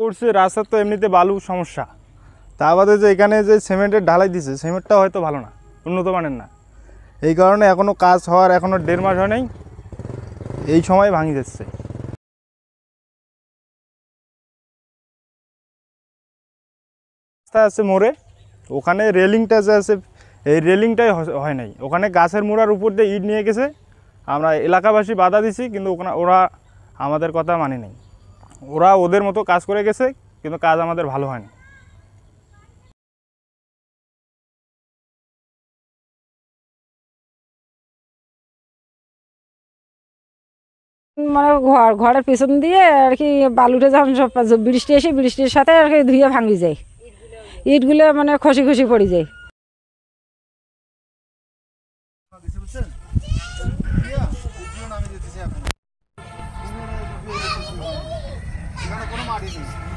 করছে রাস্তার তো এমনিতে বালু সমস্যা, তা বাদে যে এখানে যে সিমেন্টের ঢালাই দিছে সিমেন্টটা হয়তো ভালো না, উন্নত মানের না, এই কারণে এখনও কাজ হওয়ার এখনও 1.5 মাস হয় নাই, এই সময় ভাঙি যাচ্ছে। রাস্তা আছে মোড়ে, ওখানে রেলিংটা যে আছে এই রেলিংটাই হয় নাই, ওখানে গাছের মুড়ার উপর দিয়ে ইট নিয়ে গেছে, আমরা এলাকাবাসী বাধা দিছি কিন্তু ওরা আমাদের কথা মানি নাই, ওরা ওদের মতো কাজ করে গেছে কিন্তু কাজ আমাদের ভালো হয়নি। মানে ঘরের পিছন দিয়ে আর কি বালুটা যখন সব বৃষ্টি এসে বৃষ্টির সাথে আর কি ধুয়ে ভাঙি যায়, ইটগুলো মানে খসি খসি পড়ে যায়। কোনো মাটি নেই।